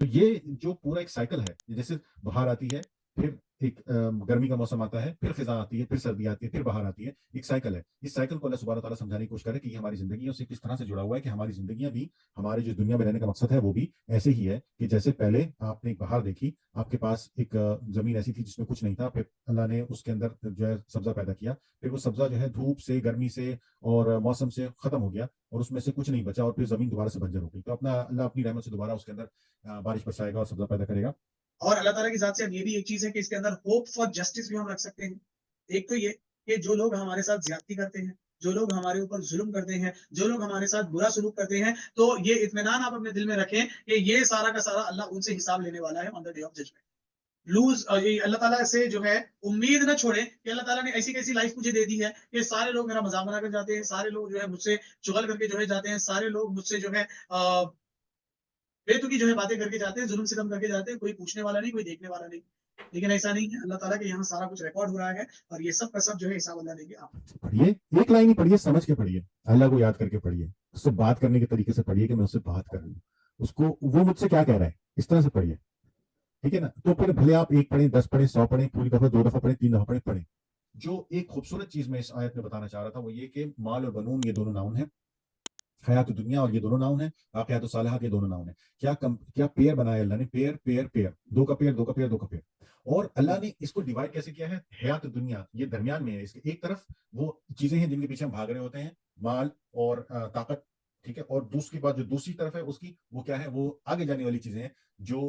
تو یہ جو پورا ایک سائیکل ہے، جیسے بہار آتی ہے، پھر ایک گرمی کا موسم آتا ہے، پھر خزاں آتی ہے، پھر سردی آتی ہے، پھر بہار آتی ہے، ایک سائیکل ہے. اس سائیکل کو اللہ سبحانہ تعالیٰ سمجھانے کی کوشش کرے کہ یہ ہماری زندگیوں سے کس طرح سے جڑا ہوا ہے، کہ ہماری زندگیاں بھی، ہمارے جو دنیا میں رہنے کا مقصد ہے وہ بھی ایسے ہی ہے کہ جیسے پہلے آپ نے ایک بہار دیکھی، آپ کے پاس ایک زمین ایسی تھی جس میں کچھ نہیں تھا، پھر اللہ نے اس کے اندر جو ہے سبزہ پیدا کیا، پھر وہ سبزہ جو ہے دھوپ سے، گرمی سے اور موسم سے ختم ہو گیا، اور اس میں سے کچھ نہیں بچا، اور پھر زمین دوبارہ سے بنجر ہو گئی. تو اپنا اللہ اپنی رحمت سے دوبارہ اس کے اندر بارش برسائے گا اور سبزہ پیدا کرے گا. اور اللہ تعالیٰ کی ذات سے یہ بھی ایک چیز ہے کہ اس کے اندر ہوپ فار جسٹس بھی ہم رکھ سکتے ہیں. ایک تو یہ کہ جو لوگ ہمارے ساتھ زیادتی کرتے ہیں، جو لوگ ہمارے اوپر ظلم کرتے ہیں، جو لوگ ہمارے ساتھ برا سلوک کرتے ہیں، تو یہ اطمینان آپ اپنے دل میں رکھیں کہ یہ سارا کا سارا اللہ ان سے حساب لینے والا ہے on the day of judgement. لوز اللہ تعالیٰ سے جو ہے امید نہ چھوڑیں کہ اللہ تعالیٰ نے ایسی کیسی لائف مجھے دے دی ہے کہ سارے لوگ میرا مذاق بنا کر جاتے ہیں، سارے لوگ جو ہے مجھ سے چغل کر کے جو ہے جاتے ہیں، سارے لوگ مجھ سے جو ہے بے تکی جو ہے باتیں کر کے جاتے ہیں، ظلم ستم کر کے جاتے ہیں، کوئی پوچھنے والا نہیں، کوئی دیکھنے والا نہیں. لیکن ایسا نہیں ہے. اللہ تعالیٰ کے یہاں سارا کچھ ریکارڈ ہو رہا ہے اور یہ سب کا سب جو ہے حساب اللہ دیں گے. آپ پڑھیے، ایک لائن ہی پڑھیے، سمجھ کے پڑھیے، اللہ کو یاد کر کے پڑھیے، اس سے بات کرنے کے طریقے سے پڑھیے کہ میں اس سے بات کر رہی ہوں، اس کو وہ مجھ سے کیا کہہ رہا ہے، اس طرح سے پڑھیے. ٹھیک ہے نا؟ تو پھر بھلے آپ ایک پڑھیں، 10 پڑھیں، 100 پڑھیں، پوری دفعہ 2 دفعہ پڑھیں، 3 دفعہ پڑھیں. جو ایک خوبصورت چیز میں اس آیت میں بتانا چاہ رہا تھا وہ یہ کہ مال اور بنون یہ دونوں ناؤن ہیں، حیات دنیا اور یہ دونوں ناؤن ہیں، واقعات صالحات یہ دونوں ناؤن ہیں. کیا پیر بنایا اللہ نے، پیر پیر پیر، دو کا پیر، دو کا پیر، دو کا پیر. اور اللہ نے اس کو ڈیوائڈ کیسے کیا ہے؟ حیات دنیا یہ درمیان میں ہے، اس کے ایک طرف وہ چیزیں ہیں جن کے پیچھے ہم بھاگ رہے ہوتے ہیں، مال اور طاقت. ٹھیک ہے، اور دوسری بات جو دوسری طرف ہے اس کی، وہ کیا ہے؟ وہ آگے جانے والی چیزیں ہیں جو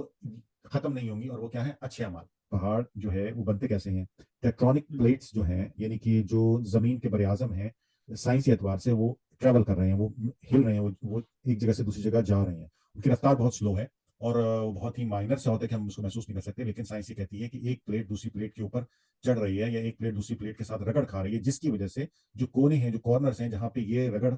ختم نہیں ہوں گی، اور وہ کیا ہے؟ اچھے اعمال. پہاڑ جو ہے وہ بنتے کیسے ہیں؟ ٹیکٹونک پلیٹس جو ہیں، یعنی کہ جو زمین کے بر اعظم ہیں، سائنسی اعتبار سے وہ ٹریول کر رہے ہیں، وہ ہل رہے ہیں، وہ ایک جگہ سے دوسری جگہ جا رہے ہیں. ان کی رفتار بہت سلو ہے، اور وہ بہت ہی مائنر سے ہوتا ہے کہ ہم اس کو محسوس نہیں کر سکتے، لیکن سائنس یہ کہتی ہے کہ ایک پلیٹ دوسری پلیٹ کے اوپر چڑھ رہی ہے، یا ایک پلیٹ دوسری پلیٹ کے ساتھ رگڑ کھا رہی ہے، جس کی وجہ سے جو کونے ہیں، جو کارنرز ہیں، جہاں پہ یہ رگڑ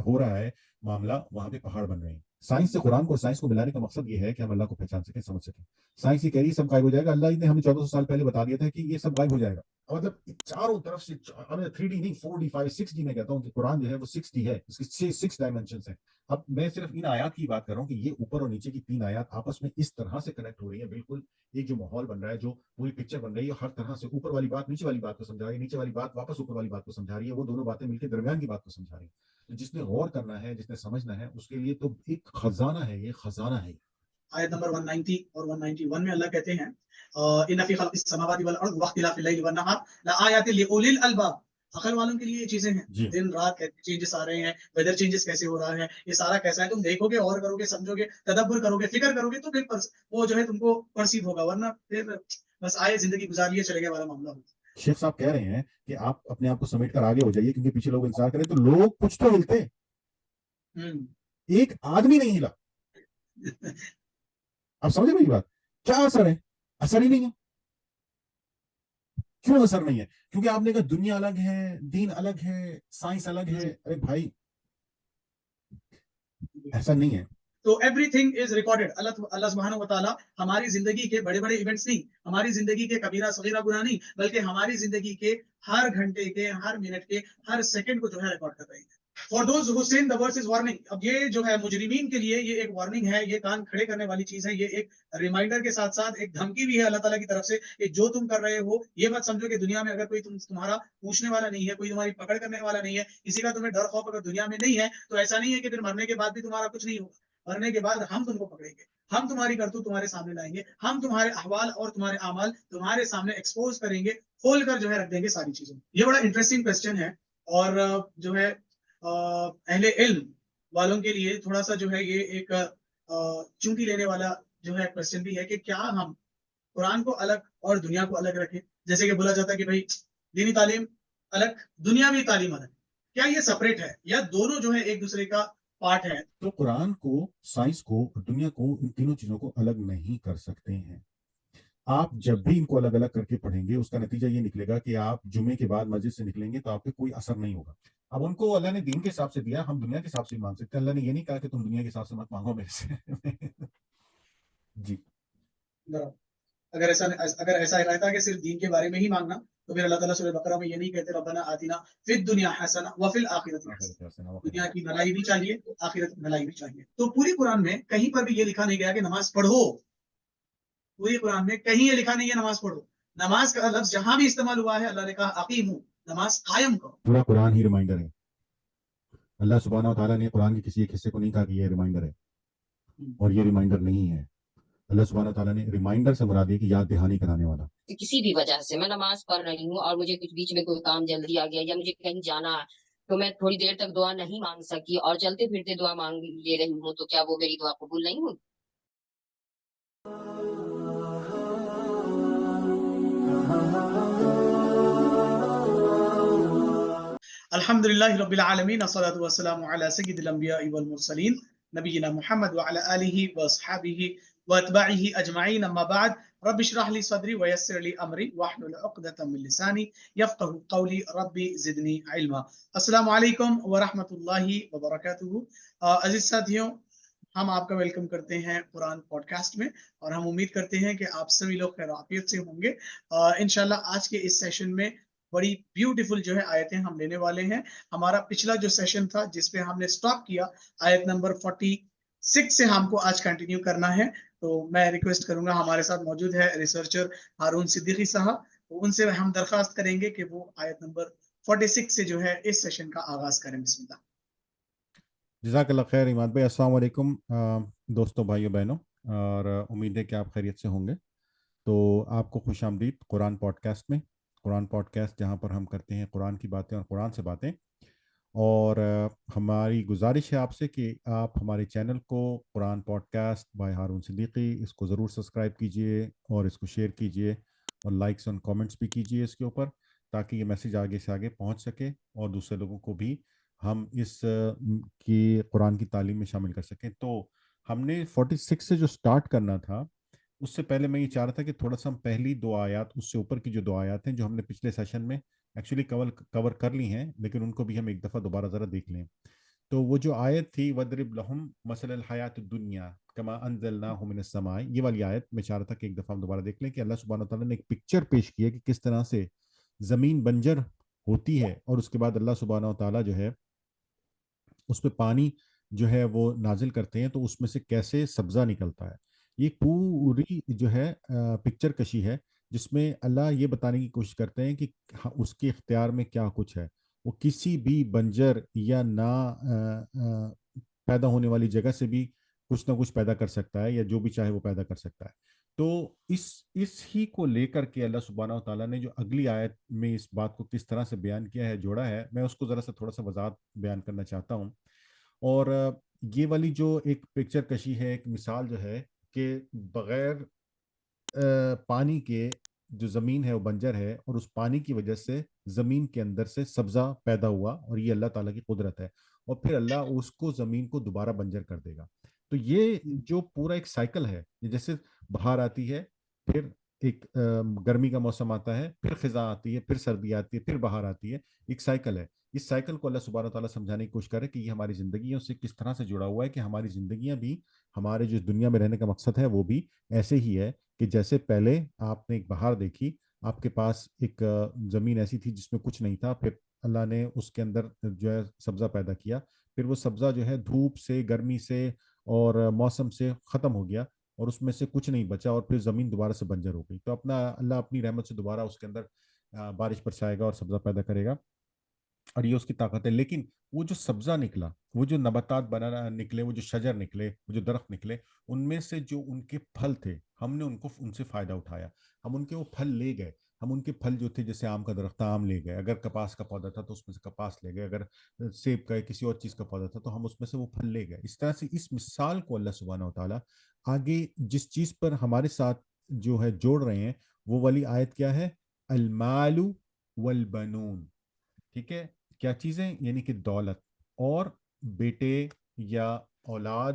ہو رہا ہے معاملہ، وہاں پہ پہاڑ بن رہے ہیں. سائنس سے قرآن کو اور سائنس کو ملانے کا مقصد یہ ہے کہ ہم اللہ کو پہچان سکیں، سمجھ سکیں. سائنس یہ کہہ رہی ہے سب غائب ہو جائے گا، اللہ نے ہمیں 1400 سال پہلے بتا دیا تھا کہ یہ سب غائب ہو جائے گا. مطلب چاروں طرف سے 3D نہیں، 4D 5 6D میں کہتا ہوں کہ قرآن جو ہے وہ 6D ہے، اس کی 6 ڈائمینشنس ہیں. اب میں صرف ان آیات کی بات کر رہا ہوں کہ یہ اوپر اور نیچے کی 3 آیات آپس میں اس طرح سے کنیکٹ ہو رہی ہیں، بالکل ایک جو ماحول بن رہا ہے، جو پوری پکچر بن رہی ہے، ہر طرح سے اوپر والی بات نیچے والی بات کو سمجھا رہی ہے، نیچے والی بات واپس اوپر والی بات کو سمجھا رہی ہے، وہ دونوں باتیں مل کے درمیان کی بات کو سمجھا رہی ہیں. جس نے غور کرنا ہے، جس نے سمجھنا ہے، اس کے لیے تو ایک خزانہ ہے، یہ خزانہ ہے. آیت نمبر 190 اور 191 میں اللہ کہتے ہیں ان فی خلق السماوات والارض واختلاف الليل والنهار لآیات لاولی الالباب. عقل والوں کے لیے یہ چیزیں ہیں. جی دن رات چینجز آ رہے ہیں، ویدر چینجز کیسے ہو رہا ہے، یہ سارا کیسا ہے. تم دیکھو گے، اور کرو گے، سمجھو گے، تدبر کرو گے، فکر کرو گے، تو پھر وہ جو ہے تم کو پرسیو ہوگا، ورنہ پھر بس آئے زندگی گزار لیے چلے گئے والا معاملہ ہوگا. شیخ صاحب کہہ رہے ہیں کہ آپ اپنے آپ کو سمیٹ کر آگے ہو جائیے، کیونکہ پیچھے لوگ انتظار کریں. تو لوگ کچھ تو ہلتے، ایک آدمی نہیں ہلا. آپ سمجھے میری بات؟ کیا اثر ہے؟ اثر ہی نہیں ہے. کیوں اثر نہیں ہے؟ کیونکہ آپ نے کہا دنیا الگ ہے، دین الگ ہے، سائنس الگ ہے. ارے بھائی ایسا نہیں ہے. تو ایوری تھنگ از ریکارڈیڈ. اللہ سبحانہ و تعالیٰ ہماری زندگی کے بڑے بڑے ایونٹس نہیں، ہماری زندگی کے کبیرہ صغیرہ گناہ نہیں، بلکہ ہماری زندگی کے ہر گھنٹے کے، ہر منٹ کے، ہر سیکنڈ کو جو ہے ریکارڈ کر رہی ہے. For those who seen the verse is warning. اب یہ جو ہے مجرمین کے لیے یہ ایک وارننگ ہے، یہ کان کھڑے کرنے والی چیز ہے، یہ ایک ریمائنڈر کے ساتھ ساتھ ایک دھمکی بھی ہے اللہ تعالیٰ کی طرف سے کہ جو تم کر رہے ہو یہ مت سمجھو کہ دنیا میں اگر کوئی تمہارا پوچھنے والا نہیں ہے، کوئی تمہاری پکڑ کرنے والا نہیں ہے، کسی کا تمہیں ڈر خوف اگر دنیا میں نہیں ہے، تو ایسا نہیں ہے کہ پھر مرنے کے بعد بھی تمہارا کچھ نہیں ہوگا. مرنے کے بعد ہم تم کو پکڑیں گے، ہم تمہاری کرتوت تمہارے سامنے لائیں گے، ہم تمہارے احوال اور تمہارے اعمال تمہارے سامنے ایکسپوز کریں گے، کھول کر جو ہے رکھ دیں گے ساری چیزوں. یہ بڑا انٹرسٹنگ کوسچن ہے، اور جو ہے اہل علم والوں کے لیے تھوڑا سا جو ہے یہ ایک چونٹی لینے والا جو ہے کوسچن بھی ہے کہ کیا ہم قرآن کو الگ اور دنیا کو الگ رکھیں. جیسے کہ بولا جاتا ہے کہ بھائی دینی تعلیم الگ، دنیاوی تعلیم الگ. کیا یہ سپریٹ ہے یا دونوں جو ہے ایک دوسرے کا پارٹ ہے؟ تو قرآن کو، سائنس کو اور دنیا کو، ان تینوں چیزوں کو الگ نہیں کر سکتے ہیں. آپ جب بھی ان کو الگ الگ کر کے پڑھیں گے، اس کا نتیجہ یہ نکلے گا کہ آپ جمعے کے بعد مسجد سے نکلیں گے تو آپ پہ کوئی اثر نہیں ہوگا. اب ان کو اللہ نے دین کے حساب سے دیا، ہم دنیا کے حساب سے مانگ سکتے ہیں. اللہ نے یہ نہیں کہا کہ تم دنیا کے حساب سے مت مانگو میرے سے. جی اگر ایسا رہتا کہ صرف دین کے بارے میں ہی مانگنا تو پھر اللہ تعالیٰ سورہ بقرہ میں یہ نہیں کہتے ربنا آتنا فی الدنیا حسنہ وفی الآخرۃ حسنہ، دنیا کی بھلائی بھی چاہیے، آخرت کی بھلائی بھی چاہیے. تو پوری قرآن میں کہیں پر بھی یہ لکھا نہیں گیا کہ نماز پڑھو. پوری قرآن میں کہیں یہ لکھا نہیں ہے نماز پڑھو. نماز کا لفظ جہاں بھی استعمال ہوا ہے اللہ نے کہا اقیموا، نماز قائم کرو. پورا قرآن ہی ریمائنڈر ہے. اللہ سبحانہ و تعالیٰ نے قرآن کے کسی ایک حصے کو نہیں کہا کہ یہ ریمائنڈر ہے، اور یہ ریمائنڈر نہیں ہے. اللہ سبحانہ و تعالیٰ نے ریمائنڈر سے مراد ہے کہ یاد دہانی کرانے والا. کسی بھی وجہ سے میں نماز پڑھ رہی ہوں اور مجھے کچھ بیچ میں کوئی کام جلدی آ گیا یا مجھے کہیں جانا ہے تو میں تھوڑی دیر تک دعا نہیں مانگ سکی اور چلتے پھرتے دعا مانگ لے رہی ہوں، تو کیا وہ میری دعا قبول نہیں ہوئی؟ الحمد للہ رب العالمین، الصلاۃ والسلام علی سید الانبیاء والمرسلین نبینا محمد وعلی آلہ واصحابہ واتباعہ اجمعین، اما بعد، رب اشرح لی صدری ویسر لی امری واحلل عقدۃ من لسانی یفقهوا قولی، رب زدنی علما. السلام علیکم ورحمۃ اللہ وبرکاتہ. عزیز ساتھیوں، ہم آپ کا ویلکم کرتے ہیں قرآن پوڈ کاسٹ میں، اور ہم امید کرتے ہیں کہ آپ سبھی لوگ خیر و عافیت سے ہوں گے. انشاءاللہ آج کے اس سیشن میں بڑی بیوٹیفل جو ہے آیتیں ہم لینے والے ہیں. ہمارا پچھلا جو سیشن تھا جس پہ ہم نے سٹاپ کیا آیت نمبر 46 سے ہم کو آج کنٹینیو کرنا ہے. تو میں ریکویسٹ کروں گا، ہمارے ساتھ موجود ہے ریسرچر ہارون صدیقی صاحب، تو ان سے ہم درخواست کریں گے کہ وہ آیت نمبر 46 سے جو ہے اس سیشن کا آغاز کریں. بسم اللہ. جزاک اللہ خیر عماد بھائی. السلام علیکم دوستوں، بھائیوں، بہنوں، اور امید ہے کہ آپ خیریت سے ہوں گے. تو آپ کو خوش آمدید قرآن پوڈ کاسٹ میں. قرآن پوڈ کاسٹ جہاں پر ہم کرتے ہیں قرآن کی باتیں اور قرآن سے باتیں. اور ہماری گزارش ہے آپ سے کہ آپ ہمارے چینل کو Quran podcast by Haroon Siddiqui, اس کو ضرور سبسکرائب کیجئے اور اس کو شیئر کیجئے اور لائکس اور کامنٹس بھی کیجئے اس کے اوپر، تاکہ یہ میسیج آگے سے آگے پہنچ سکے اور دوسرے لوگوں کو بھی ہم اس کی قرآن کی تعلیم میں شامل کر سکیں. تو ہم نے 46 سے جو سٹارٹ کرنا تھا، اس سے پہلے میں یہ چاہ رہا تھا کہ تھوڑا سا ہم پہلی دو آیات، اس سے اوپر کی جو دو آیات ہیں جو ہم نے پچھلے سیشن میں ایکچولی کور کر لی ہیں، لیکن ان کو بھی ہم ایک دفعہ دوبارہ ذرا دیکھ لیں. تو وہ جو آیت تھی وَضْرِبْ لَهُمْ مَثَلَ الْحَيَاةِ الدُّنْيَا كَمَا أَنزَلْنَاهُ مِنَ السَّمَاءِ، یہ والی آیت میں چاہ رہا تھا کہ ایک دفعہ ہم دوبارہ دیکھ لیں کہ اللہ سبحانہ وتعالیٰ نے ایک پکچر پیش کی ہے کہ کس طرح سے زمین بنجر ہوتی ہے اور اس کے بعد اللہ سبحانہ وتعالیٰ جو ہے اس پہ پانی جو ہے وہ نازل کرتے ہیں، تو اس میں سے کیسے سبزہ نکلتا ہے. یہ پوری جو ہے پکچر کشی ہے جس میں اللہ یہ بتانے کی کوشش کرتے ہیں کہ اس کے اختیار میں کیا کچھ ہے. وہ کسی بھی بنجر یا نہ پیدا ہونے والی جگہ سے بھی کچھ نہ کچھ پیدا کر سکتا ہے، یا جو بھی چاہے وہ پیدا کر سکتا ہے. تو اس ہی کو لے کر کے اللہ سبحانہ و تعالیٰ نے جو اگلی آیت میں اس بات کو کس طرح سے بیان کیا ہے، جوڑا ہے، میں اس کو ذرا سا تھوڑا سا وضاحت بیان کرنا چاہتا ہوں. اور یہ والی جو ایک پکچر کشی ہے، ایک مثال جو ہے کہ بغیر پانی کے جو زمین ہے وہ بنجر ہے، اور اس پانی کی وجہ سے زمین کے اندر سے سبزہ پیدا ہوا، اور یہ اللہ تعالیٰ کی قدرت ہے. اور پھر اللہ اس کو زمین کو دوبارہ بنجر کر دے گا. تو یہ جو پورا ایک سائیکل ہے، جیسے بہار آتی ہے، پھر ایک گرمی کا موسم آتا ہے، پھر خزاں آتی ہے، پھر سردی آتی ہے، پھر بہار آتی ہے، ایک سائیکل ہے. اس سائیکل کو اللہ سبحانہ تعالیٰ سمجھانے کی کوشش کرے کہ یہ ہماری زندگیوں سے کس طرح سے جڑا ہوا ہے، کہ ہماری زندگیاں بھی، ہمارے جو دنیا میں رہنے کا مقصد ہے وہ بھی ایسے ہی ہے کہ جیسے پہلے آپ نے ایک بہار دیکھی، آپ کے پاس ایک زمین ایسی تھی جس میں کچھ نہیں تھا، پھر اللہ نے اس کے اندر جو ہے سبزہ پیدا کیا، پھر وہ سبزہ جو ہے دھوپ سے، گرمی سے اور موسم سے ختم ہو گیا، اور اس میں سے کچھ نہیں بچا، اور پھر زمین دوبارہ سے بنجر ہو گئی. تو اللہ اپنی رحمت سے دوبارہ اس کے اندر بارش برسائے گا اور سبزہ پیدا کرے گا، اور یہ اس کی طاقت ہے. لیکن وہ جو سبزہ نکلا، وہ جو نباتات بنانا نکلے، وہ جو شجر نکلے، وہ جو درخت نکلے، ان میں سے جو ان کے پھل تھے، ہم نے ان سے فائدہ اٹھایا، ہم ان کے وہ پھل لے گئے. ہم ان کے پھل جو تھے، جیسے آم کا درخت تھا، آم لے گئے. اگر کپاس کا پودا تھا تو اس میں سے کپاس لے گئے. اگر سیب کا کسی اور چیز کا پودا تھا تو ہم اس میں سے وہ پھل لے گئے. اس طرح سے اس مثال کو اللہ سبحانہ و تعالیٰ آگے جس چیز پر ہمارے ساتھ جو ہے جوڑ رہے ہیں، وہ والی آیت کیا ہے؟ المال والبنون. ٹھیک ہے، کیا چیزیں؟ یعنی کہ دولت اور بیٹے یا اولاد،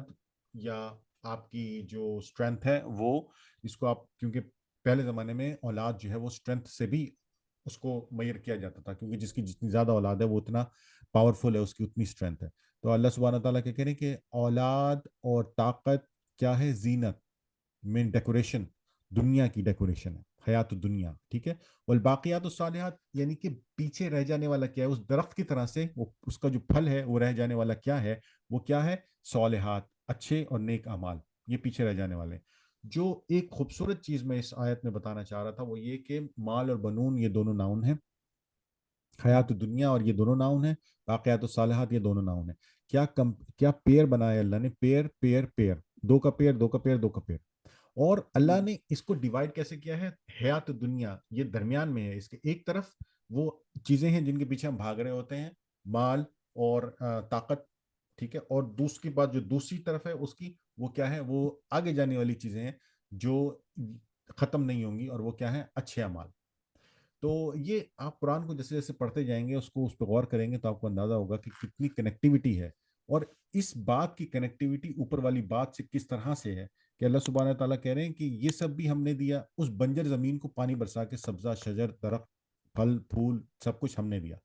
یا آپ کی جو اسٹرینتھ ہے وہ، اس کو آپ، کیونکہ پہلے زمانے میں اولاد جو ہے وہ اسٹرینتھ سے بھی اس کو میئر کیا جاتا تھا، کیونکہ جس کی جتنی زیادہ اولاد ہے وہ اتنا پاورفل ہے، اس کی اتنی اسٹرینتھ ہے. تو اللہ سبحانہ تعالیٰ کہہ رہے ہیں کہ اولاد اور طاقت کیا ہے؟ زینت، میں ڈیکوریشن، دنیا کی ڈیکوریشن ہے. حیات دنیا، ٹھیک ہے. والباقیات الصالحات یعنی کہ پیچھے رہ جانے والا کیا ہے، اس درخت کی طرح سے وہ اس کا جو پھل ہے وہ رہ جانے والا کیا ہے، وہ کیا ہے، صالحات، اچھے اور نیک اعمال، یہ پیچھے رہ جانے والے. جو ایک خوبصورت چیز میں اس آیت میں بتانا چاہ رہا تھا وہ یہ کہ مال اور بنون یہ دونوں ناؤن ہیں، حیات دنیا اور یہ دونوں ناؤن ہیں، باقیات الصالحات یہ دونوں ناؤن ہیں. کیا پیر بنایا اللہ نے، پیر پیر پیر، دو کا پیر دو کا پیر دو کا پیر. اور اللہ نے اس کو ڈیوائڈ کیسے کیا ہے، حیات دنیا یہ درمیان میں ہے، اس کے ایک طرف وہ چیزیں ہیں جن کے پیچھے ہم بھاگ رہے ہوتے ہیں، مال اور طاقت، ٹھیک ہے. اور دوسری بات جو دوسری طرف ہے اس کی، وہ کیا ہے، وہ آگے جانے والی چیزیں ہیں جو ختم نہیں ہوں گی، اور وہ کیا ہے، اچھے اعمال. تو یہ آپ قرآن کو جیسے جیسے پڑھتے جائیں گے، اس کو اس پہ غور کریں گے تو آپ کو اندازہ ہوگا کہ کتنی کنیکٹیوٹی ہے. اور اس بات کی کنیکٹیوٹی اوپر والی بات سے کس طرح سے ہے کہ اللہ سبحانہ تعالیٰ کہہ رہے ہیں کہ یہ سب بھی ہم نے دیا، اس بنجر زمین کو پانی برسا کے سبزہ شجر درخت پھل پھول سب کچھ ہم نے دیا،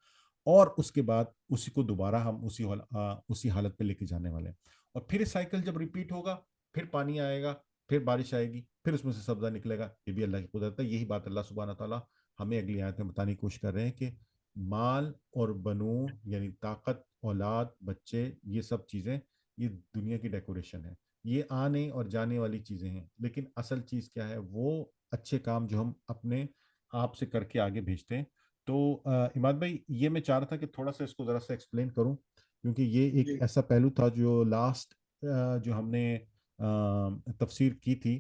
اور اس کے بعد اسی کو دوبارہ ہم اسی حالت پہ لے کے جانے والے ہیں. اور پھر سائیکل جب ریپیٹ ہوگا، پھر پانی آئے گا، پھر بارش آئے گی، پھر اس میں سے سبزہ نکلے گا. یہ بھی اللہ کی قدرت ہے. یہی بات اللہ سبحانہ تعالیٰ ہمیں اگلی آیت میں بتانے کی کوشش کر رہے ہیں کہ مال اور بنون یعنی طاقت، اولاد، بچے، یہ سب چیزیں یہ دنیا کی ڈیکوریشن ہے، یہ آنے اور جانے والی چیزیں ہیں. لیکن اصل چیز کیا ہے، وہ اچھے کام جو ہم اپنے آپ سے کر کے آگے بھیجتے ہیں. تو عماد بھائی یہ میں چاہ رہا تھا کہ تھوڑا سا اس کو ذرا سا ایکسپلین کروں، کیونکہ یہ ایک جی ایسا پہلو تھا جو لاسٹ جو ہم نے تفسیر کی تھی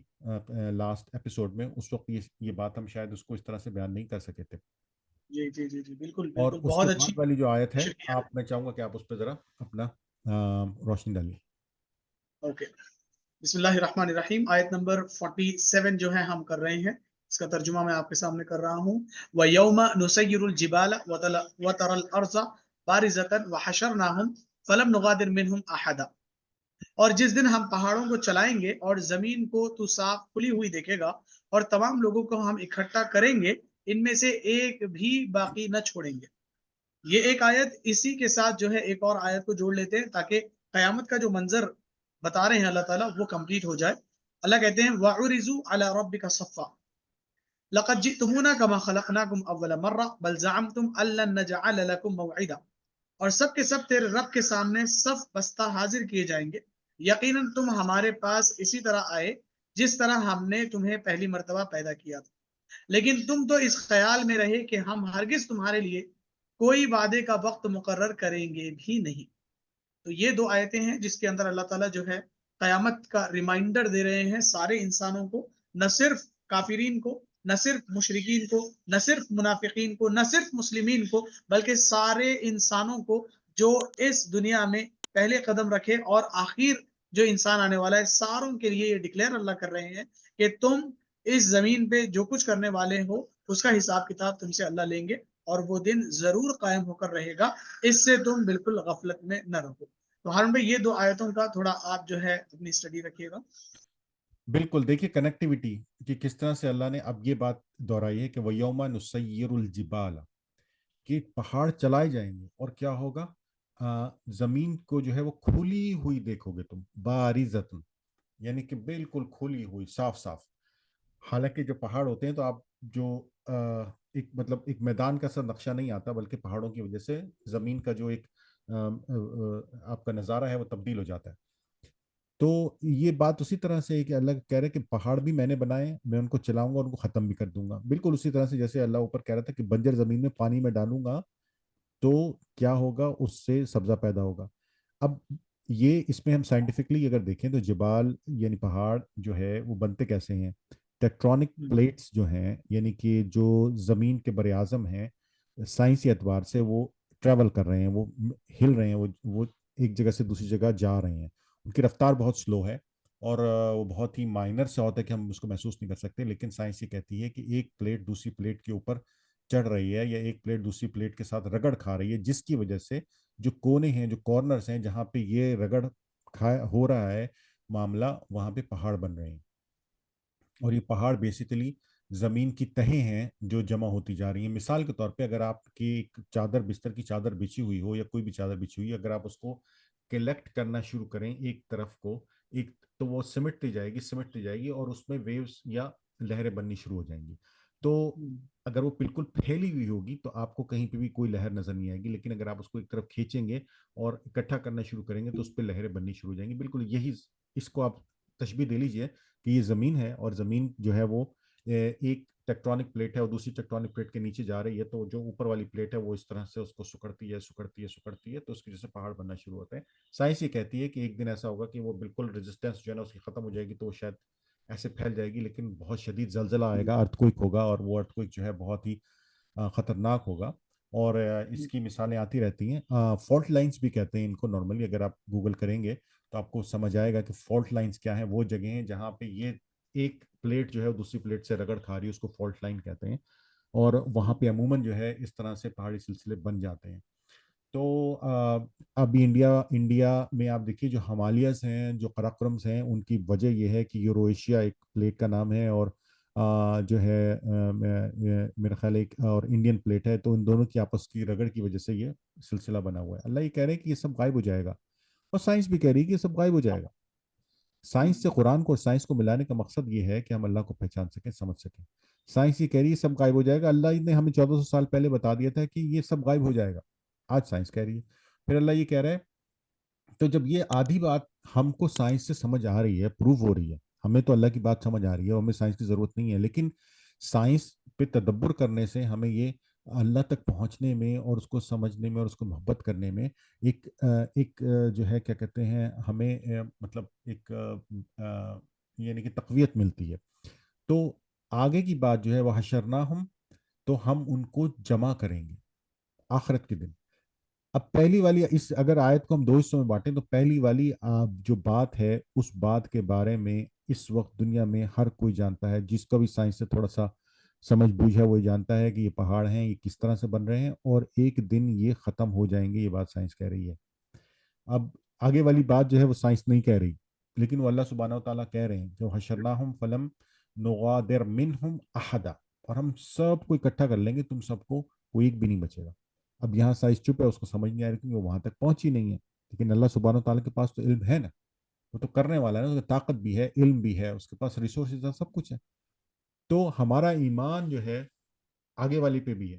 لاسٹ ایپیسوڈ میں، اس وقت یہ بات ہم شاید اس کو اس طرح سے بیان نہیں کر سکے تھے. جی جی جی جی بالکل اور بالکل، اس کے بہت اچھی. بعد والی جو آیت ہے، شکریہ. میں چاہوں گا کہ آپ اس پہ ذرا اپنا روشنی ڈالیے. اوکے، بسم اللہ الرحمن الرحیم. آیت نمبر 47 جو ہے ہم کر رہے ہیں، اس کا ترجمہ میں آپ کے سامنے کر رہا ہوں. وَيَوْمَ نُسَيِّرُ الْجِبَالَ وَتَرَى الْأَرْضَ بَارِزَةً وَحَشَرْنَاهُمْ فَلَمْ نُغَادِرْ مِنْهُمْ أَحَدًا. اور جس دن ہم پہاڑوں کو چلائیں گے اور زمین کو تو صاف کھلی ہوئی دیکھے گا، اور تمام لوگوں کو ہم اکٹھا کریں گے، ان میں سے ایک بھی باقی نہ چھوڑیں گے. یہ ایک آیت اسی کے ساتھ جو ہے ایک اور آیت کو جوڑ لیتے ہیں تاکہ قیامت کا جو منظر بتا رہے ہیں اللہ تعالیٰ وہ کمپلیٹ ہو جائے. اللہ کہتے ہیں وَعُرِضُوا عَلَى رَبِّكَ صَفًّا لَقَدْ جِئْتُمُونَا كَمَا خَلَقْنَاكُمْ أَوَّلَ مَرَّةٍ بَلْ زَعَمْتُمْ أَن لَّن نَّجْعَلَ لَكُمْ مَوْعِدًا. اور سب کے سب تیرے رب کے سامنے صف بستہ حاضر کیے جائیں گے. یقیناً تم ہمارے پاس اسی طرح آئے جس طرح ہم نے تمہیں پہلی مرتبہ پیدا کیا تھا، لیکن تم تو اس خیال میں رہے کہ ہم ہرگز تمہارے لیے کوئی وعدے کا وقت مقرر کریں گے بھی نہیں. تو یہ دو آیتیں ہیں جس کے اندر اللہ تعالیٰ جو ہے قیامت کا ریمائنڈر دے رہے ہیں سارے انسانوں کو، نہ صرف کافرین کو، نہ صرف مشرکین کو، نہ صرف منافقین کو، نہ صرف مسلمین کو، بلکہ سارے انسانوں کو جو اس دنیا میں پہلے قدم رکھے اور آخر جو انسان آنے والا ہے، ساروں کے لیے یہ ڈکلیئر اللہ کر رہے ہیں کہ تم اس زمین پہ جو کچھ کرنے والے ہو اس کا حساب کتاب تم سے اللہ لیں گے، اور وہ دن ضرور قائم ہو کر رہے گا. اس سے تم بالکل غفلت میں نہ رہو. تو ہارون بھائی یہ دو آیتوں کا تھوڑا آپ جو ہے اپنی اسٹڈی رکھیے گا. بالکل، دیکھیے کنیکٹیوٹی کہ کس طرح سے اللہ نے اب یہ بات دہرائی ہے کہ وَيَوْمَ نُسَيِّرُ الْجِبَالَ، کہ پہاڑ چلائے جائیں گے اور کیا ہوگا، زمین کو جو ہے وہ کھلی ہوئی دیکھو گے تم، بارزتن یعنی کہ بالکل کھلی ہوئی صاف صاف. حالانکہ جو پہاڑ ہوتے ہیں تو آپ جو ایک مطلب ایک میدان کا سا نقشہ نہیں آتا، بلکہ پہاڑوں کی وجہ سے زمین کا جو ایک آپ کا نظارہ ہے وہ تبدیل ہو جاتا ہے. تو یہ بات اسی طرح سے ہے کہ اللہ کہہ رہے کہ پہاڑ بھی میں نے بنائے، میں ان کو چلاؤں گا اور ان کو ختم بھی کر دوں گا. بالکل اسی طرح سے جیسے اللہ اوپر کہہ رہا تھا کہ بنجر زمین میں پانی میں ڈالوں گا تو کیا ہوگا، اس سے سبزہ پیدا ہوگا. اب یہ اس میں ہم سائنٹیفکلی اگر دیکھیں تو جبال یعنی پہاڑ جو ہے وہ بنتے کیسے ہیں، ٹیکٹرونک پلیٹس جو ہیں یعنی کہ جو زمین کے بر اعظم ہیں، سائنسی اعتبار سے وہ ٹریول کر رہے ہیں، وہ ہل رہے ہیں، وہ ایک جگہ سے دوسری جگہ جا رہے ہیں. ان کی رفتار بہت سلو ہے اور وہ بہت ہی مائنر سے ہوتا ہے کہ ہم اس کو محسوس نہیں کر سکتے، لیکن سائنس یہ کہتی ہے کہ ایک پلیٹ دوسری پلیٹ کے اوپر چڑھ رہی ہے یا ایک پلیٹ دوسری پلیٹ کے ساتھ رگڑ کھا رہی ہے، جس کی وجہ سے جو کونے ہیں، جو کارنرز ہیں جہاں پہ یہ رگڑ ہو رہا ہے معاملہ، وہاں پہ پہاڑ بن رہے ہیں. اور یہ پہاڑ بیسیکلی زمین کی تہیں ہیں جو جمع ہوتی جا رہی ہیں. مثال کے طور پہ اگر آپ کی چادر، بستر کی چادر بچھی ہوئی ہو یا کوئی بھی چادر بچھی ہوئی، اگر آپ اس کو کلیکٹ کرنا شروع کریں ایک طرف کو، ایک تو وہ سمٹتی جائے گی اور اس میں ویوز یا لہریں بننی شروع ہو جائیں گی. تو اگر وہ بالکل پھیلی ہوئی ہوگی تو آپ کو کہیں پہ بھی کوئی لہر نظر نہیں آئے گی، لیکن اگر آپ اس کو ایک طرف کھینچیں گے اور اکٹھا کرنا شروع کریں گے تو اس پہ لہریں بننی شروع ہو جائیں گی. بالکل یہی اس کو آپ تشبیہ دے لیجئے کہ یہ زمین ہے، اور زمین جو ہے وہ ایک ٹیکٹونک پلیٹ ہے اور دوسری ٹیکٹونک پلیٹ کے نیچے جا رہی ہے، تو جو اوپر والی پلیٹ ہے وہ اس طرح سے اس کو سکڑتی ہے تو اس کی وجہ سے پہاڑ بننا شروع ہوتے ہیں. سائنس یہ کہتی ہے کہ ایک دن ایسا ہوگا کہ وہ بالکل ریزسٹنس جو ہے نا اس کی ختم ہو جائے گی، تو وہ شاید ایسے پھیل جائے گی، لیکن بہت شدید زلزلہ آئے گا، ارتھ کوئک ہوگا، اور وہ ارتھ کوئک جو ہے بہت ہی خطرناک ہوگا. اور اس کی مثالیں آتی رہتی ہیں. فالٹ لائنز بھی کہتے ہیں ان کو نارملی، اگر آپ گوگل کریں گے تو آپ کو سمجھ آئے گا کہ فالٹ لائنز کیا ہیں. وہ جگہ ہیں جہاں پہ یہ ایک پلیٹ جو ہے دوسری پلیٹ سے رگڑ کھا رہی ہے، اس کو فالٹ لائن کہتے ہیں، اور وہاں پہ عموماً جو ہے اس طرح سے پہاڑی سلسلے بن جاتے ہیں. تو ابھی انڈیا میں آپ دیکھیے جو ہمالیاز ہیں، جو قراقرمز ہیں، ان کی وجہ یہ ہے کہ یورو ایشیا ایک پلیٹ کا نام ہے، اور جو ہے میرا خیال ایک اور انڈین پلیٹ ہے، تو ان دونوں کی آپس کی رگڑ کی وجہ سے یہ سلسلہ بنا ہوا ہے. اللہ یہ کہہ رہے ہیں کہ یہ سب غائب ہو جائے گا، اور سائنس بھی کہہ رہی ہے کہ یہ سب غائب ہو جائے گا. سائنس سے قرآن کو اور سائنس کو ملانے کا مقصد یہ ہے کہ ہم اللہ کو پہچان سکیں، سمجھ سکیں. سائنس یہ کہہ رہی ہے سب غائب ہو جائے گا. اللہ نے ہمیں 1400 سال پہلے بتا دیا تھا کہ یہ سب غائب ہو جائے گا. آج سائنس کہہ رہی ہے. پھر اللہ یہ کہہ رہا ہے، تو جب یہ آدھی بات ہم کو سائنس سے سمجھ آ رہی ہے، پروف ہو رہی ہے، ہمیں تو اللہ کی بات سمجھ آ رہی ہے، ہمیں سائنس کی ضرورت نہیں ہے، لیکن سائنس پہ تدبر کرنے سے ہمیں یہ اللہ تک پہنچنے میں اور اس کو سمجھنے میں اور اس کو محبت کرنے میں ایک جو ہے کیا کہتے ہیں، ہمیں مطلب ایک یعنی کہ تقویت ملتی ہے. تو آگے کی بات جو ہے وہ حشرناہم، تو ہم ان کو جمع کریں گے آخرت کے دن. اب پہلی والی اگر آیت کو ہم دو حصوں میں بانٹیں تو پہلی والی جو بات ہے اس بات کے بارے میں اس وقت دنیا میں ہر کوئی جانتا ہے، جس کا بھی سائنس سے تھوڑا سا سمجھ بوجھ ہے وہ جانتا ہے کہ یہ پہاڑ ہیں، یہ کس طرح سے بن رہے ہیں، اور ایک دن یہ ختم ہو جائیں گے. یہ بات سائنس کہہ رہی ہے. اب آگے والی بات جو ہے وہ سائنس نہیں کہہ رہی، لیکن وہ اللہ سبحانہ و تعالیٰ کہہ رہے ہیں کہ حشرناہم فلم نغادر منہم احدا، اور ہم سب کو اکٹھا کر لیں گے، تم سب کو کوئی ایک بھی نہیں بچے گا. اب یہاں سائنس چپ ہے، اس کو سمجھ نہیں آ رہی کیونکہ وہ وہاں تک پہنچی نہیں ہے، لیکن اللہ سبحانہ و تعالیٰ کے پاس تو علم ہے نا، وہ تو کرنے والا ہے نا، اس کی طاقت بھی ہے، علم بھی ہے، اس کے پاس ریسورسز ہے، سب کچھ ہے. تو ہمارا ایمان جو ہے آگے والی پہ بھی ہے،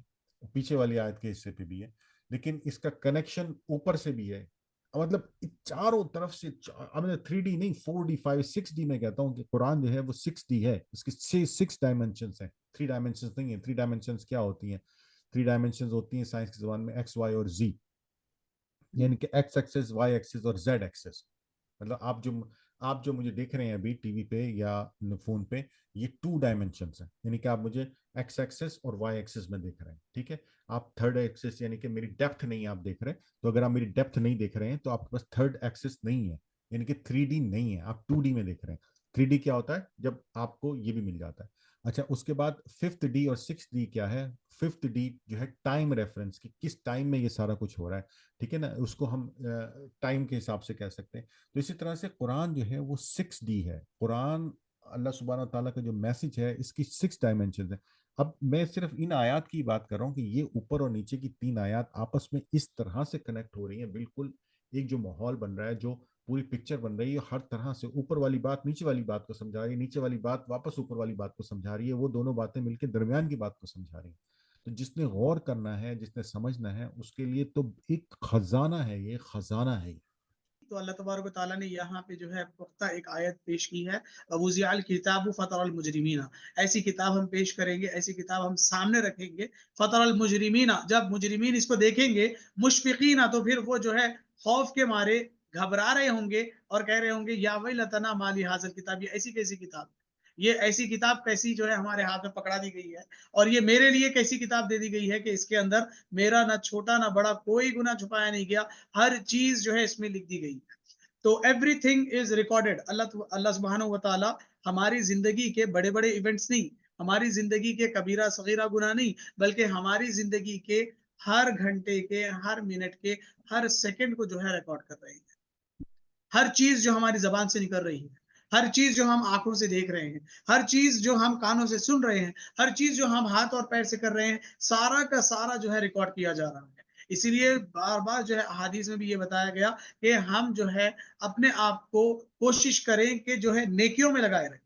پیچھے والی آیت کے حصے پہ بھی ہے، لیکن اس کا کنیکشن اوپر سے بھی ہے. مطلب چاروں طرف سے 3D نہیں، 4D 5 6D میں کہتا ہوں کہ قرآن جو ہے وہ 6D ہے، اس کی 6 ڈائمنشنز ہیں، 3 ڈائمنشنز نہیں ہیں. 3 ڈائمنشنز کیا ہوتی ہیں؟ 3 ڈائمنشنز ہوتی ہیں سائنس کی زبان میں ایکس، وائی اور زی، یعنی کہ ایکس ایکسس، وائی ایکسس اور زیڈ ایکسس. مطلب آپ جو مجھے دیکھ رہے ہیں ابھی ٹی وی پہ یا فون پہ، یہ 2 ڈائمنشنز ہیں، یعنی کہ آپ مجھے ایکس ایکسس اور وائی ایکسس میں دیکھ رہے ہیں. ٹھیک ہے، آپ تھرڈ ایکسس یعنی کہ میری ڈیپتھ نہیں آپ دیکھ رہے. تو اگر آپ میری ڈیپتھ نہیں دیکھ رہے ہیں تو آپ کے پاس تھرڈ ایکسس نہیں ہے، یعنی کہ 3D نہیں ہے، آپ 2D میں دیکھ رہے ہیں. 3D کیا ہوتا ہے؟ جب آپ کو یہ بھی مل جاتا ہے. اچھا، اس کے بعد 5th D اور 6th D کیا ہے؟ 5th D جو ہے ٹائم ریفرنس، کہ کس ٹائم میں یہ سارا کچھ ہو رہا ہے. ٹھیک ہے نا، اس کو ہم ٹائم کے حساب سے کہہ سکتے ہیں. تو اسی طرح سے قرآن جو ہے وہ 6D ہے. قرآن اللہ سبحانہ تعالیٰ کا جو میسج ہے اس کی 6 ڈائمنشنز ہیں. اب میں صرف ان آیات کی بات کر رہا ہوں کہ یہ اوپر اور نیچے کی 3 آیات آپس میں اس طرح سے کنیکٹ ہو رہی ہیں، بالکل ایک جو ماحول بن رہا ہے، جو پوری پکچر بن رہی ہے، ہر طرح سے اوپر والی بات نیچے والی بات کو سمجھا رہی ہے، نیچے والی بات واپس اوپر والی بات کو سمجھا رہی ہے، وہ دونوں باتیں مل کے درمیان کی بات کو سمجھا رہی ہیں. تو جس نے غور کرنا ہے، جس نے سمجھنا ہے، اس کے لیے تو ایک خزانہ ہے، یہ خزانہ ہے. تو اللہ تبارک و تعالیٰ نے یہاں پہ جو ہے پختہ ایک آیت پیش کی ہے، وَوُضِعَ الْكِتَابُ فَتَرَى الْمُجْرِمِينَ. ایسی کتاب ہم پیش کریں گے، ایسی کتاب ہم سامنے رکھیں گے. فَتَرَى الْمُجْرِمِينَ، جب مجرمین اس کو دیکھیں گے، مشفقین، تو پھر وہ جو ہے خوف کے مارے گھبرا رہے ہوں گے اور کہہ رہے ہوں گے یا ویلتنا ما لِهَٰذَا الْكِتَابِ، یہ ایسی کیسی کتاب، یہ ایسی کتاب کیسی جو ہے ہمارے ہاتھ میں پکڑا دی گئی ہے، اور یہ میرے لیے کیسی کتاب دے دی گئی ہے کہ اس کے اندر میرا نہ چھوٹا نہ بڑا کوئی گناہ چھپایا نہیں گیا، ہر چیز جو ہے اس میں لکھ دی گئی ہے. تو ایوری تھنگ از ریکارڈیڈ. اللہ سبحانہ و تعالیٰ ہماری زندگی کے بڑے بڑے ایونٹس نہیں، ہماری زندگی کے کبیرہ صغیرہ گناہ نہیں، بلکہ ہماری زندگی کے ہر گھنٹے کے، ہر منٹ کے، ہر سیکنڈ کو جو ہے ریکارڈ کر رہے ہیں. ہر چیز جو ہماری زبان سے نکل رہی ہے، ہر چیز جو ہم آنکھوں سے دیکھ رہے ہیں، ہر چیز جو ہم کانوں سے سن رہے ہیں، ہر چیز جو ہم ہاتھ اور پیر سے کر رہے ہیں، سارا کا سارا جو ہے ریکارڈ کیا جا رہا ہے. اسی لیے بار بار جو ہے احادیث میں بھی یہ بتایا گیا کہ ہم جو ہے اپنے آپ کو کوشش کریں کہ جو ہے نیکیوں میں لگائے رہیں.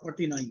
49।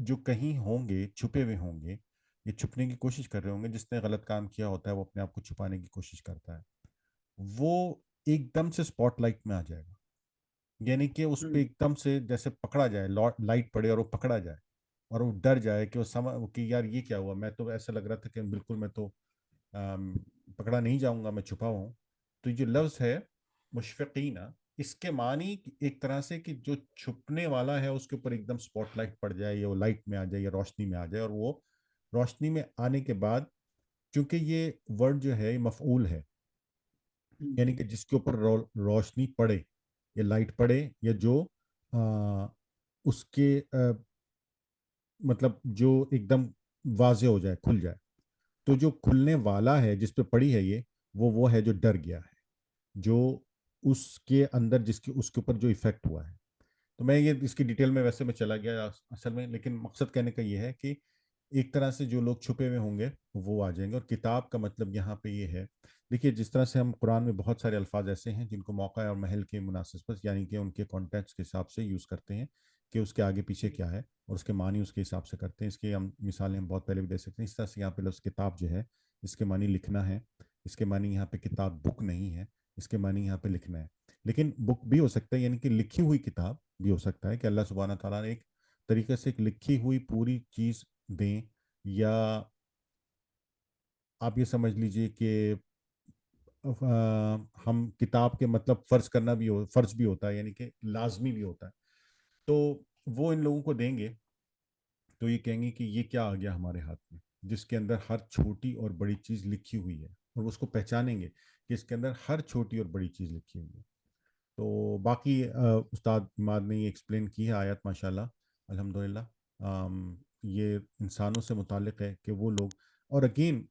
جو کہیں ہوں گے چھپے ہوئے ہوں گے، یہ چھپنے کی کوشش کر رہے ہوں گے. جس نے غلط کام کیا ہوتا ہے وہ اپنے آپ کو چھپانے کی کوشش کرتا ہے، وہ ایک دم سے اسپاٹ لائٹ میں آ جائے گا. یعنی کہ اس پہ ایک دم سے جیسے پکڑا جائے، لائٹ پڑے اور وہ پکڑا جائے اور وہ ڈر جائے کہ وہ کہ یار یہ کیا ہوا، میں تو ایسا لگ رہا تھا کہ بالکل میں تو پکڑا نہیں جاؤں گا، میں چھپا ہوا ہوں. تو یہ لفظ ہے مشفقین، اس کے معنی ایک طرح سے کہ جو چھپنے والا ہے اس کے اوپر ایک دم اسپاٹ لائٹ پڑ جائے، یا وہ لائٹ میں آ جائے یا روشنی میں آ جائے. اور وہ روشنی میں آنے کے بعد، چونکہ یہ ورڈ جو ہے یہ مفعول ہے، یعنی کہ جس کے اوپر روشنی پڑے یا لائٹ پڑے، یا جو اس کے مطلب جو ایک دم واضح ہو جائے، کھل جائے. تو جو کھلنے والا ہے جس پہ پڑی ہے یہ، وہ ہے جو ڈر گیا ہے، جو اس کے اندر اس کے اوپر جو ایفیکٹ ہوا ہے. تو میں یہ اس کی ڈیٹیل میں ویسے میں چلا گیا اصل میں، لیکن مقصد کہنے کا یہ ہے کہ ایک طرح سے جو لوگ چھپے ہوئے ہوں گے وہ آ جائیں گے. اور کتاب کا مطلب یہاں پہ یہ ہے، دیکھیے جس طرح سے ہم قرآن میں بہت سارے الفاظ ایسے ہیں جن کو موقع اور محل کے مناسب پر، یعنی کہ ان کے کانٹیکسٹ کے حساب سے یوز کرتے ہیں کہ اس کے آگے پیچھے کیا ہے اور اس کے معنی اس کے حساب سے کرتے ہیں. اس کی ہم مثالیں ہم بہت پہلے بھی دے سکتے ہیں. اس طرح سے یہاں پہ لفظ کتاب جو ہے اس کے معنی لکھنا ہے، اس کے معنی یہاں پہ کتاب بک نہیں ہے، اس کے معنی یہاں پہ لکھنا ہے. لیکن بک بھی ہو سکتا ہے، یعنی کہ لکھی ہوئی کتاب بھی ہو سکتا ہے کہ اللہ سبحانہ تعالیٰ نے ایک طریقے سے ایک لکھی ہوئی پوری چیز دیں. یا آپ یہ سمجھ لیجئے کہ ہم کتاب کے مطلب فرض بھی ہوتا ہے، یعنی کہ لازمی بھی ہوتا ہے. تو وہ ان لوگوں کو دیں گے تو یہ کہیں گے کہ یہ کیا آ گیا ہمارے ہاتھ میں، جس کے اندر ہر چھوٹی اور بڑی چیز لکھی ہوئی ہے. اور اس کو پہچانیں گے کہ اس کے اندر ہر چھوٹی اور بڑی چیز لکھی ہوئی ہے. تو باقی استاد عماد نے یہ ایکسپلین کی ہے آیت، ماشاءاللہ الحمدللہ. یہ انسانوں سے متعلق ہے کہ وہ لوگ، اور اگین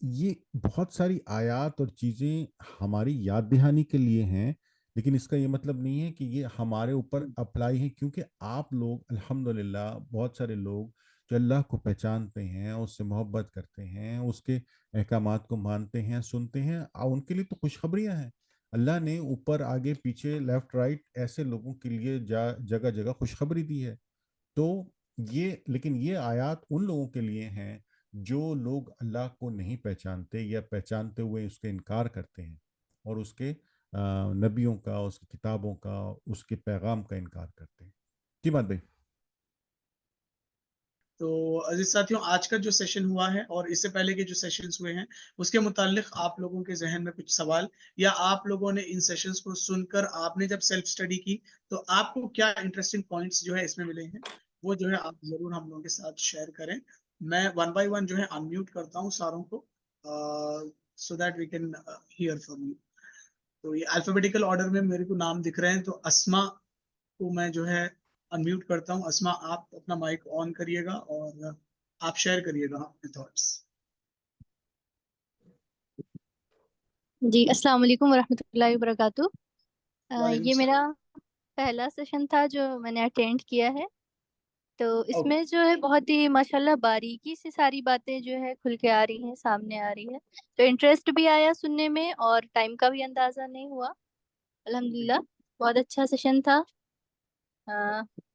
یہ بہت ساری آیات اور چیزیں ہماری یاد دہانی کے لیے ہیں، لیکن اس کا یہ مطلب نہیں ہے کہ یہ ہمارے اوپر اپلائی ہے. کیونکہ آپ لوگ الحمدللہ بہت سارے لوگ جو اللہ کو پہچانتے ہیں، اس سے محبت کرتے ہیں، اس کے احکامات کو مانتے ہیں، سنتے ہیں، ان کے لیے تو خوشخبریاں ہیں. اللہ نے اوپر آگے پیچھے لیفٹ رائٹ ایسے لوگوں کے لیے جگہ جگہ خوشخبری دی ہے. تو لیکن یہ آیات ان لوگوں کے لیے ہیں جو لوگ اللہ کو نہیں پہچانتے یا پہچانتے ہوئے اس کا انکار کرتے ہیں، اور اس کے نبیوں کا، اس کی کتابوں کا، اس کے پیغام کا انکار کرتے ہیں. جی بات بھائی. تو عزیز ساتھیوں، آج کا جو سیشن ہوا ہے اور اس سے پہلے کے جو سیشنز ہوئے ہیں اس کے متعلق آپ لوگوں کے ذہن میں کچھ سوال، یا آپ لوگوں نے ان سیشنز کو سن کر آپ نے جب سیلف سٹڈی کی تو آپ کو کیا انٹرسٹنگ پوائنٹس جو ہے اس میں ملے ہیں، وہ جو ہے آپ ضرور ہم لوگوں کے ساتھ شیئر کریں. میں ون بائی ون جو ہے انمیوٹ کرتا ہوں ساروں کو so that we can hear from you. تو یہ الفابیٹیکل آرڈر میں میرے کو نام دکھ رہے ہیں، تو اسما کو میں جو ہے انمیوٹ کرتا ہوں. اسما، آپ اپنا مائک آن کریے گا اور آپ شیئر کریے گا اپنے تھاٹس. جی السلام علیکم ورحمۃ اللہ وبرکاتہ. یہ میرا پہلا سیشن تھا جو میں نے اٹینڈ کیا ہے. تو اس میں جو ہے بہت ہی ماشاءاللہ باریکی سے ساری باتیں جو ہے کھل کے آ رہی ہیں، سامنے آ رہی ہے. تو انٹرسٹ بھی آیا سننے میں اور ٹائم کا بھی اندازہ نہیں ہوا. الحمدللہ بہت اچھا سیشن تھا.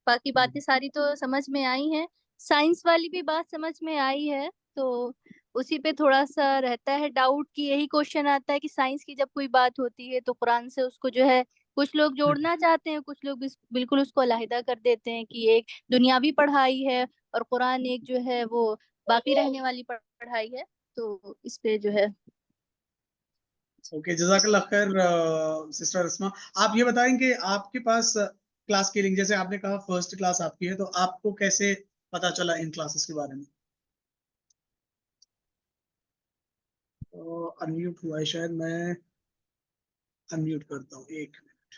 باقی باتیں ساری تو سمجھ میں آئی ہیں. سائنس والی بھی بات سمجھ میں آئی ہے، تو اسی پہ تھوڑا سا رہتا ہے ڈاؤٹ کہ یہی کوشچن آتا ہے کہ سائنس کی جب کوئی بات ہوتی ہے تو قرآن سے اس کو جو ہے کچھ لوگ جوڑنا چاہتے ہیں، کچھ لوگ بالکل اس کو علیحدہ کر دیتے ہیں کہ ایک دنیاوی پڑھائی ہے اور قرآن ایک جو ہے وہ باقی رہنے والی پڑھائی ہے. تو اس پہ جو ہے اوکے، جزاک اللہ خیر سسٹر اسما. آپ یہ بتائیں کہ آپ کے پاس کلاس کی لنک، جیسے آپ نے کہا فرسٹ کلاس آپ کی ہے، تو آپ کو کیسے پتا چلا ان کلاسز کے بارے میں؟ انمیوٹ ہوا ہے شاید، میں انمیوٹ کرتا ہوں ایک منٹ.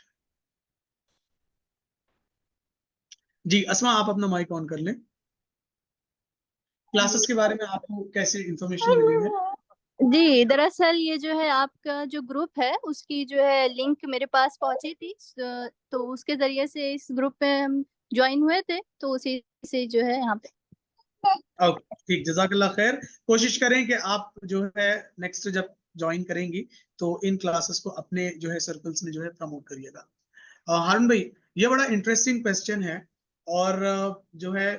جی اسما، آپ اپنا مائک آن کر لیں. کلاسز کے بارے میں آپ کو کیسے انفارمیشن ملی ہے؟ جی دراصل یہ جو ہے آپ کا جو گروپ ہے اس کی جو ہے لنک میرے پاس پہنچی تھی، تو اس کے ذریعے سے اس گروپ پہ ہم جوائن ہوئے تھے، تو اسی سے جو ہے یہاں پہ. ٹھیک، جزاک اللہ خیر. کوشش کریں کہ آپ جو ہے نیکسٹ جب جوائن کریں گی تو ان کلاسز کو اپنے جو ہے سرکلز میں جو ہے پروموٹ کریے گا. ہارون بھائی، یہ بڑا انٹرسٹنگ کوسچن ہے، اور جو ہے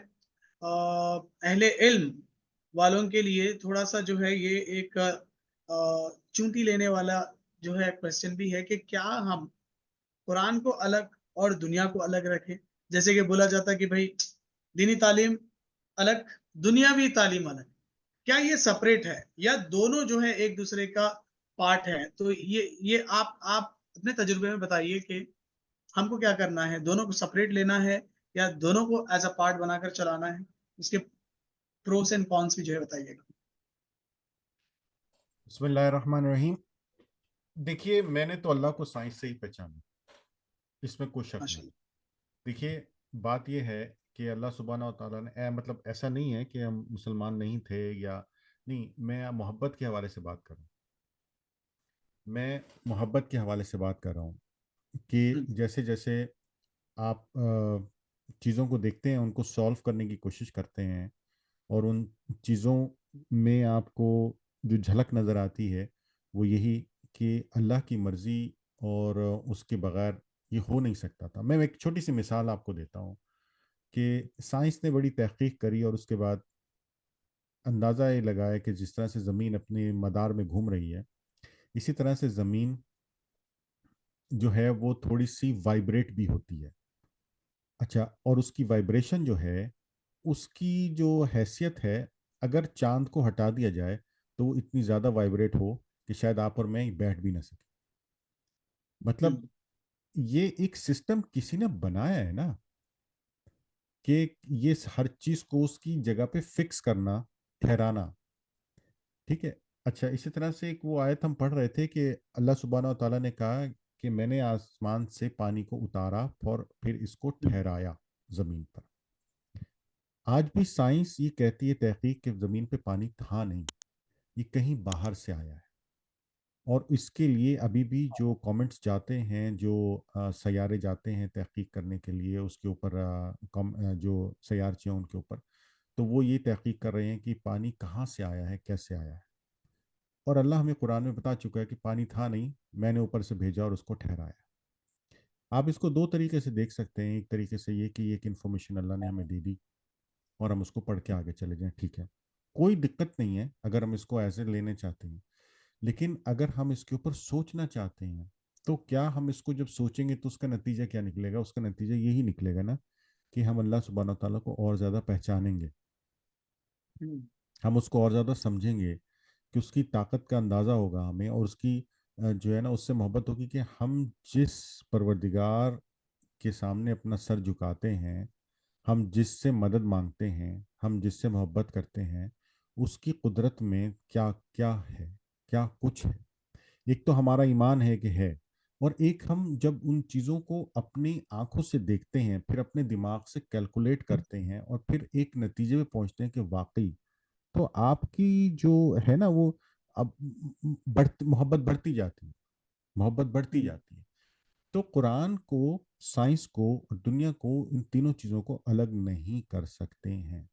اہل علم والوں کے لیے تھوڑا سا جو ہے یہ ایک چونٹی لینے والا جو ہے کوشچن بھی ہے کہ کیا ہم قرآن کو الگ اور دنیا کو الگ رکھیں. جیسے کہ بولا جاتا ہے کہ بھائی دینی تعلیم الگ, دنیاوی تعلیم الگ, کیا یہ سپریٹ ہے یا دونوں جو ہے ایک دوسرے کا پارٹ ہے؟ تو یہ آپ اپنے تجربے میں بتائیے کہ ہم کو کیا کرنا ہے, دونوں کو سپریٹ لینا ہے یا دونوں کو ایز اے پارٹ بنا کر چلانا ہے؟ اس کے پروس اینڈ کونس بھی جو ہے بتائیے گا. بسم اللہ الرحمن الرحیم. دیکھیے میں نے تو اللہ کو سائنس سے ہی پہچانا, اس میں کوئی شک ماشاء نہیں. اللہ. دیکھیے بات یہ ہے کہ اللہ سبحانہ و تعالیٰ نے مطلب ایسا نہیں ہے کہ ہم مسلمان نہیں تھے یا نہیں, میں محبت کے حوالے سے بات کر رہا ہوں. میں محبت کے حوالے سے بات کر رہا ہوں کہ جیسے جیسے آپ چیزوں کو دیکھتے ہیں, ان کو سولو کرنے کی کوشش کرتے ہیں, اور ان چیزوں میں آپ کو جو جھلک نظر آتی ہے وہ یہی کہ اللہ کی مرضی اور اس کے بغیر یہ ہو نہیں سکتا تھا. میں ایک چھوٹی سی مثال آپ کو دیتا ہوں کہ سائنس نے بڑی تحقیق کری اور اس کے بعد اندازہ یہ لگایا کہ جس طرح سے زمین اپنے مدار میں گھوم رہی ہے, اسی طرح سے زمین جو ہے وہ تھوڑی سی وائبریٹ بھی ہوتی ہے. اچھا, اور اس کی وائبریشن جو ہے, اس کی جو حیثیت ہے, اگر چاند کو ہٹا دیا جائے تو وہ اتنی زیادہ وائبریٹ ہو کہ شاید آپ اور میں بیٹھ بھی نہ سکیں. مطلب یہ ایک سسٹم کسی نے بنایا ہے نا, کہ یہ ہر چیز کو اس کی جگہ پہ فکس کرنا, ٹھہرانا. ٹھیک ہے. اچھا, اسی طرح سے ایک وہ آیت ہم پڑھ رہے تھے کہ اللہ سبحانہ و تعالیٰ نے کہا کہ میں نے آسمان سے پانی کو اتارا اور پھر اس کو ٹھہرایا زمین پر. آج بھی سائنس یہ کہتی ہے, تحقیق, کہ زمین پہ پانی تھا نہیں, یہ کہیں باہر سے آیا ہے. اور اس کے لیے ابھی بھی جو کامنٹس جاتے ہیں, جو سیارے جاتے ہیں تحقیق کرنے کے لیے, اس کے اوپر جو سیارچیاں ان کے اوپر, تو وہ یہ تحقیق کر رہے ہیں کہ پانی کہاں سے آیا ہے, کیسے آیا ہے. اور اللہ ہمیں قرآن میں بتا چکا ہے کہ پانی تھا نہیں, میں نے اوپر سے بھیجا اور اس کو ٹھہرایا. آپ اس کو دو طریقے سے دیکھ سکتے ہیں. ایک طریقے سے یہ کہ ایک انفارمیشن اللہ نے ہمیں دے دی اور ہم اس کو پڑھ کے آگے چلے جائیں, ٹھیک ہے, کوئی دقت نہیں ہے اگر ہم اس کو ایسے لینے چاہتے ہیں. لیکن اگر ہم اس کے اوپر سوچنا چاہتے ہیں تو کیا ہم اس کو جب سوچیں گے تو اس کا نتیجہ کیا نکلے گا؟ اس کا نتیجہ یہی نکلے گا نا کہ ہم اللہ سبحانہ تعالیٰ کو اور زیادہ پہچانیں گے, ہم اس کو اور زیادہ سمجھیں گے, کہ اس کی طاقت کا اندازہ ہوگا ہمیں, اور اس کی جو ہے نا اس سے محبت ہوگی کہ ہم جس پروردگار کے سامنے اپنا سر جھکاتے ہیں, ہم جس سے مدد مانگتے ہیں, ہم جس سے محبت کرتے ہیں, اس کی قدرت میں کیا کیا ہے, کیا کچھ ہے. ایک تو ہمارا ایمان ہے کہ ہے, اور ایک ہم جب ان چیزوں کو اپنی آنکھوں سے دیکھتے ہیں, پھر اپنے دماغ سے کیلکولیٹ کرتے ہیں, اور پھر ایک نتیجے پہ پہنچتے ہیں کہ واقعی, تو آپ کی جو ہے نا وہ اب محبت بڑھتی جاتی ہے, محبت بڑھتی جاتی ہے. تو قرآن کو, سائنس کو اور دنیا کو, ان تینوں چیزوں کو الگ نہیں کر سکتے ہیں.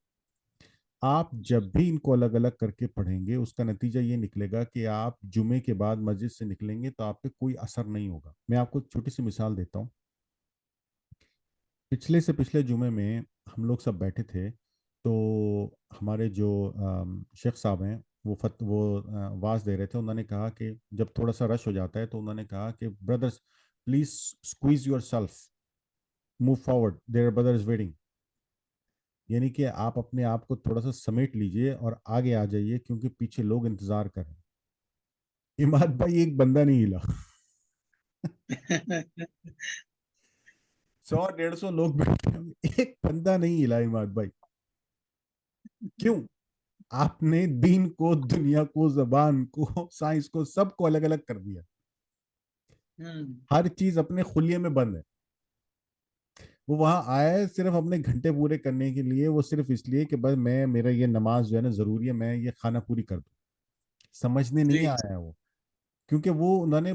آپ جب بھی ان کو الگ الگ کر کے پڑھیں گے, اس کا نتیجہ یہ نکلے گا کہ آپ جمعے کے بعد مسجد سے نکلیں گے تو آپ پہ کوئی اثر نہیں ہوگا. میں آپ کو ایک چھوٹی سی مثال دیتا ہوں. پچھلے جمعے میں ہم لوگ سب بیٹھے تھے, تو ہمارے جو شیخ صاحب ہیں وہ واز دے رہے تھے. انہوں نے کہا کہ جب تھوڑا سا رش ہو جاتا ہے تو انہوں نے کہا کہ brothers please squeeze your self, move forward, there brother is waiting. یعنی کہ آپ اپنے آپ کو تھوڑا سا سمیٹ لیجئے اور آگے آ جائیے, کیونکہ پیچھے لوگ انتظار کر رہے ہیں. اماد بھائی ایک بندہ نہیں ہلا. 100-150 لوگ بیٹھے ہوں, ایک بندہ نہیں ہلا اماد بھائی. کیوں؟ آپ نے دین کو, دنیا کو, زبان کو, سائنس کو, سب کو الگ الگ کر دیا. ہر چیز اپنے خلیے میں بند ہے. وہ وہاں آئے صرف اپنے گھنٹے پورے کرنے کے لیے, وہ صرف اس لیے کہ بس میرا یہ نماز جو ہے نا ضروری ہے, میں یہ کھانا پوری کر دوں. سمجھنے نہیں آیا ہے وہ, کیونکہ وہ انہوں نے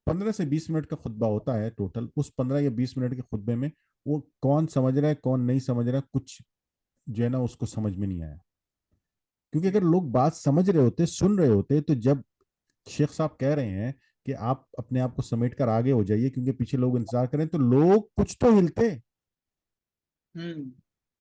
15 سے 20 منٹ کا خطبہ ہوتا ہے ٹوٹل. اس 15 یا 20 منٹ کے خطبے میں وہ کون سمجھ رہا ہے کون نہیں سمجھ رہا, کچھ جو ہے نا اس کو سمجھ میں نہیں آیا. کیونکہ اگر لوگ بات سمجھ رہے ہوتے, سن رہے ہوتے, تو جب شیخ صاحب کہہ رہے ہیں کہ آپ اپنے آپ کو سمیٹ کر آگے ہو جائیے کیونکہ پیچھے لوگ انتظار کریں, تو لوگ کچھ تو ہلتے.